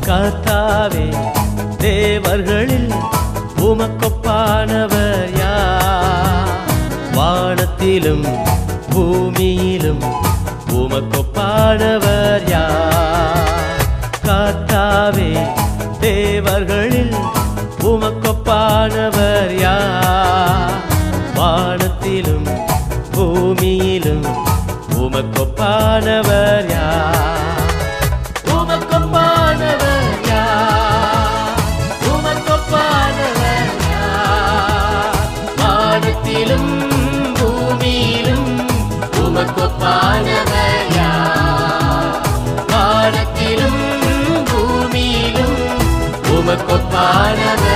கர்த்தாவே தேவர்களில் உமக்கொப்பானவர் யார்? வானத்திலும் பூமியிலும் உமக்கொப்பானவர் யார்? கர்த்தாவே தேவர்களில் உமக்கொப்பானவர் யார்? வானத்திலும் பூமியிலும் உமக்கொப்பானவர் யார்? உமக்கொப்பானவர் யார்? உமக்கொப்பானவர் யார்? வானத்திலும் பூமியிலும் உமக்கொப்பானவர் யார்? வானத்திலும் பூமியிலும் உமக்கொப்பானவர்